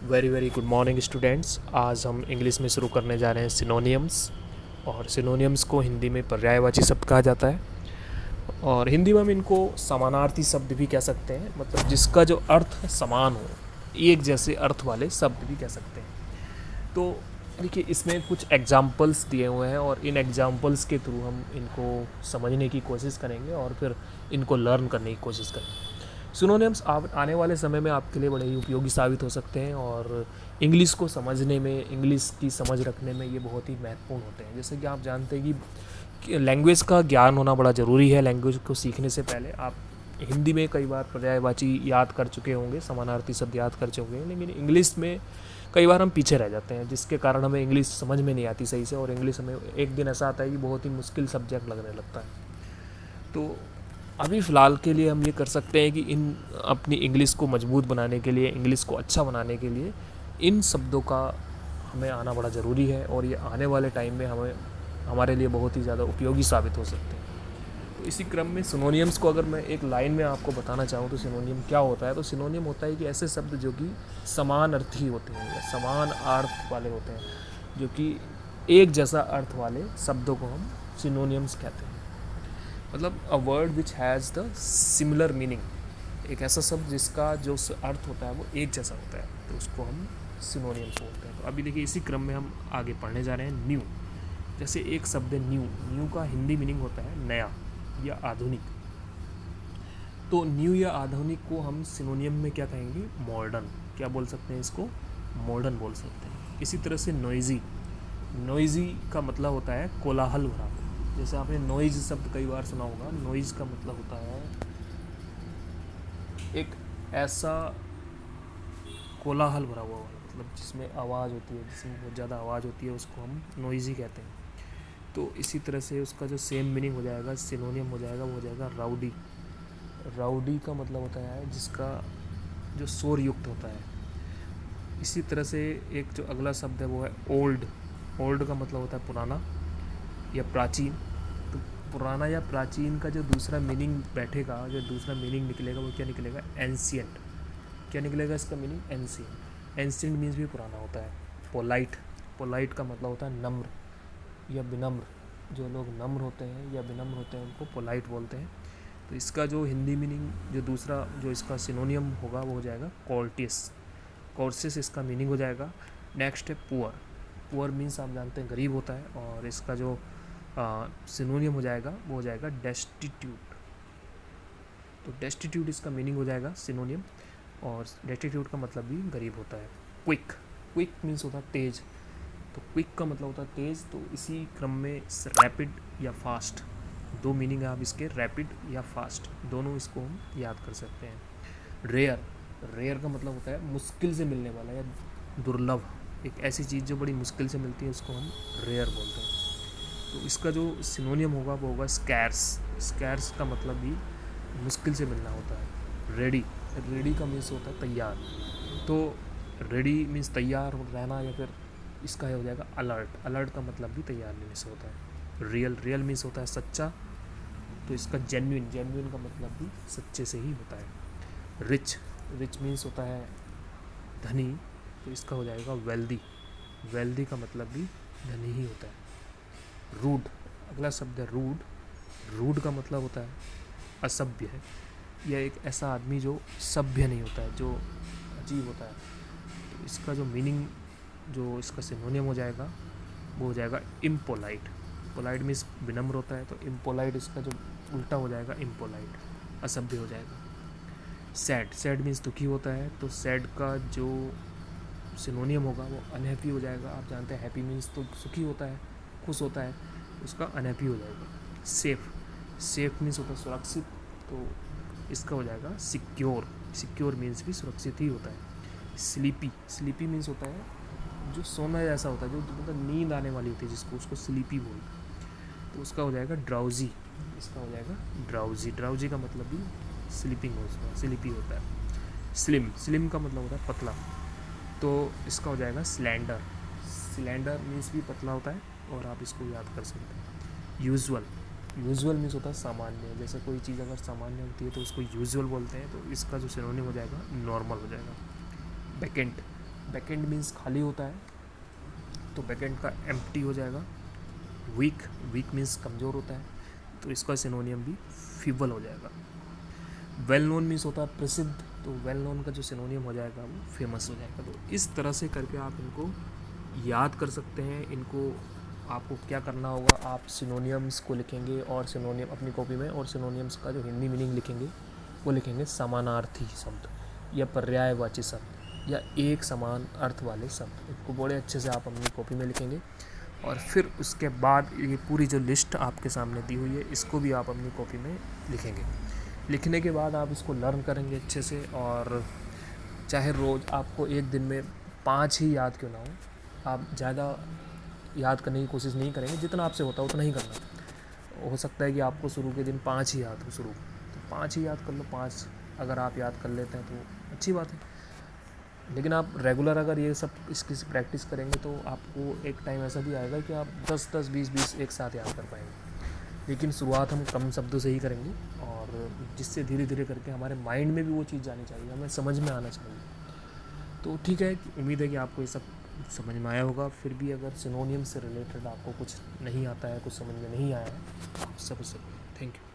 Very very good morning students. आज हम English में शुरू करने जा रहे हैं सिनोनियम्स। और सिनोनियम्स को हिंदी में पर्यायवाची शब्द कहा जाता है और हिंदी में हम इनको समानार्थी शब्द भी कह सकते हैं, मतलब जिसका जो अर्थ समान हो, एक जैसे अर्थ वाले शब्द भी कह सकते हैं। तो देखिए, इसमें कुछ एग्जाम्पल्स दिए हुए हैं और इन एग्जाम्पल्स के थ्रू हम इनको समझने की कोशिश करेंगे और फिर इनको लर्न करने की कोशिश करेंगे। सिनोनिम्स आने वाले समय में आपके लिए बड़े ही उपयोगी साबित हो सकते हैं और इंग्लिश को समझने में, इंग्लिश की समझ रखने में ये बहुत ही महत्वपूर्ण होते हैं। जैसे कि आप जानते हैं कि लैंग्वेज का ज्ञान होना बड़ा ज़रूरी है। लैंग्वेज को सीखने से पहले आप हिंदी में कई बार पर्यायवाची याद कर चुके होंगे, समानार्थी शब्द याद कर चुके होंगे, लेकिन इंग्लिश में कई बार हम पीछे रह जाते हैं, जिसके कारण हमें इंग्लिश समझ में नहीं आती सही से। और इंग्लिश हमें एक दिन ऐसा आता है कि बहुत ही मुश्किल सब्जेक्ट लगने लगता है। तो अभी फ़िलहाल के लिए हम ये कर सकते हैं कि इन अपनी इंग्लिश को मजबूत बनाने के लिए, इंग्लिश को अच्छा बनाने के लिए इन शब्दों का हमें आना बड़ा ज़रूरी है और ये आने वाले टाइम में हमारे लिए बहुत ही ज़्यादा उपयोगी साबित हो सकते हैं। तो इसी क्रम में सिनोनियम्स को अगर मैं एक लाइन में आपको बताना चाहूँ तो सिनोनियम क्या होता है, तो सिनोनियम होता है कि ऐसे शब्द जो कि समान अर्थी होते हैं या समान अर्थ वाले होते हैं, जो कि एक जैसा अर्थ वाले शब्दों को हम सिनोनियम्स कहते हैं। मतलब a word which has the similar meaning, एक ऐसा शब्द जिसका जो अर्थ होता है वो एक जैसा होता है, तो उसको हम सिनोनियम्स बोलते हैं। तो अभी देखिए, इसी क्रम में हम आगे पढ़ने जा रहे हैं न्यू। जैसे एक शब्द है न्यू, न्यू का हिंदी मीनिंग होता है नया या आधुनिक। तो न्यू या आधुनिक को हम सिनोनियम में क्या कहेंगे, मॉडर्न। क्या बोल सकते हैं इसको, मॉडर्न बोल सकते हैं। इसी तरह से नॉइजी, नॉइजी का मतलब होता है कोलाहल भरा। जैसे आपने नॉइज शब्द कई बार सुना होगा। नॉइज का मतलब होता है एक ऐसा कोलाहल भरा हुआ, मतलब जिसमें आवाज़ होती है, जिसमें बहुत ज़्यादा आवाज़ होती है, उसको हम नॉइजी कहते हैं। तो इसी तरह से उसका जो सेम मीनिंग हो जाएगा, सिनोनियम हो जाएगा, वो हो जाएगा राउडी। राउडी का मतलब होता है जिसका जो शोर युक्त होता है। इसी तरह से एक जो अगला शब्द है वो है ओल्ड। ओल्ड का मतलब होता है पुराना या प्राचीन। तो पुराना या प्राचीन का जो दूसरा मीनिंग बैठेगा, जो दूसरा मीनिंग निकलेगा, वो क्या निकलेगा, एंशियंट। क्या निकलेगा इसका मीनिंग, एंशियंट। एंशियंट मीन्स भी पुराना होता है। पोलाइट, पोलाइट का मतलब होता है नम्र या विनम्र। जो लोग नम्र होते हैं या विनम्र होते हैं उनको पोलाइट बोलते हैं। तो इसका जो हिंदी मीनिंग, जो दूसरा जो इसका सिनोनियम होगा वो हो जाएगा कॉर्टियस। कॉर्सियस इसका मीनिंग हो जाएगा। नेक्स्ट है पुअर। पुअर मीन्स आप जानते हैं गरीब होता है, और इसका जो सिनोनियम हो जाएगा वो हो जाएगा डेस्टिट्यूट। तो डेस्टिट्यूट इसका मीनिंग हो जाएगा सिनोनियम, और डेस्टिट्यूट का मतलब भी गरीब होता है। क्विक, क्विक मीन्स होता है तेज। तो क्विक का मतलब होता है तेज। तो इसी क्रम में रैपिड या फास्ट, दो मीनिंग है आप इसके, रैपिड या फास्ट, दोनों इसको हम याद कर सकते हैं। रेयर, रेयर का मतलब होता है मुश्किल से मिलने वाला या दुर्लभ। एक ऐसी चीज़ जो बड़ी मुश्किल से मिलती है उसको हम रेयर बोलते हैं। तो इसका जो सिनोनियम होगा वो होगा स्कैर्स। स्कैर्स का मतलब भी मुश्किल से मिलना होता है। रेडी, रेडी का मीन्स होता है तैयार। तो रेडी मीन्स तैयार रहना, या फिर इसका हो जाएगा अलर्ट। अलर्ट का मतलब भी तैयार रहने से होता है। रियल, रियल मीन्स होता है सच्चा। तो इसका जेन्युइन, जेन्युइन का मतलब भी सच्चे से ही होता है। रिच, रिच मीन्स होता है धनी। तो इसका हो जाएगा वेल्दी। वेल्दी का मतलब भी धनी ही होता है। रूड, अगला शब्द है रूड। रूड का मतलब होता है असभ्य है, यह एक ऐसा आदमी जो सभ्य नहीं होता है, जो अजीब होता है। तो इसका जो मीनिंग, जो इसका सिनोनियम हो जाएगा वो हो जाएगा इम्पोलाइट। पोलाइट मीन्स विनम्र होता है, तो इम्पोलाइट इसका जो उल्टा हो जाएगा इम्पोलाइट, असभ्य हो जाएगा। सैड, सैड मीन्स दुखी होता है। तो सैड का जो सिनोनियम होगा वो अनहैप्पी हो जाएगा। आप जानते हैं हैप्पी मीन्स तो सुखी होता है, खुश होता है, उसका अनहैप्पी हो जाएगा। सेफ, सेफ मीन्स होता है सुरक्षित। तो इसका हो जाएगा सिक्योर। सिक्योर मीन्स भी सुरक्षित ही होता है। स्लीपी, स्लीपी मीन्स होता है जो सोना जैसा होता है, जो मतलब नींद आने वाली होती है जिसको, उसको स्लीपी बोलते हैं। तो उसका हो जाएगा ड्राउजी। इसका हो जाएगा ड्राउजी। ड्राउजी का मतलब भी स्लीपिंग होता है, स्लीपी होता है। स्लिम, स्लिम का मतलब होता है पतला। तो इसका हो जाएगा स्लैंडर। स्लैंडर मीन्स भी पतला होता है, और आप इसको याद कर सकते हैं। यूजुअल, यूजुअल मीन्स होता है सामान्य। जैसे कोई चीज़ अगर सामान्य होती है तो उसको यूजुअल बोलते हैं। तो इसका जो सिनोनिम हो जाएगा नॉर्मल हो जाएगा। वैकेंट, बैकेंड मीन्स खाली होता है, तो बैकेंड का एम्प्टी हो जाएगा। वीक, वीक मीन्स कमज़ोर होता है, तो इसका सिनोनियम भी फीबल हो जाएगा। वेल नोन मीन्स होता है प्रसिद्ध, तो वेल नोन का जो सिनोनियम हो जाएगा वो फेमस हो जाएगा। तो इस तरह से करके आप इनको याद कर सकते हैं। इनको आपको क्या करना होगा, आप सिनोनियम्स को लिखेंगे और सिनोनियम अपनी कॉपी में, और सिनोनियम्स का जो हिंदी मीनिंग लिखेंगे वो लिखेंगे समानार्थी शब्द या पर्यायवाची शब्द या एक समान अर्थ वाले शब्द। इनको बड़े अच्छे से आप अपनी कॉपी में लिखेंगे, और फिर उसके बाद ये पूरी जो लिस्ट आपके सामने दी हुई है इसको भी आप अपनी कॉपी में लिखेंगे। लिखने के बाद आप इसको लर्न करेंगे अच्छे से, और चाहे रोज़ आपको एक दिन में 5 ही याद क्यों ना हो, आप ज़्यादा याद करने की कोशिश नहीं करेंगे, जितना आपसे होता है उतना ही करना। हो सकता है कि आपको शुरू के दिन 5 ही याद हो, शुरू तो 5 ही याद कर लो। 5 अगर आप याद कर लेते हैं तो अच्छी बात है, लेकिन आप रेगुलर अगर ये सब इसकी प्रैक्टिस करेंगे तो आपको एक टाइम ऐसा भी आएगा कि आप 10-10, 20-20 एक साथ याद कर पाएंगे। लेकिन शुरुआत हम कम शब्दों से ही करेंगे, और जिससे धीरे धीरे करके हमारे माइंड में भी वो चीज़ जानी चाहिए, हमें समझ में आना चाहिए। तो ठीक है, उम्मीद है कि आपको ये सब समझ में आया होगा। फिर भी अगर सिनोनियम से रिलेटेड आपको कुछ नहीं आता है, कुछ समझ में नहीं आया है, आप सब थैंक यू।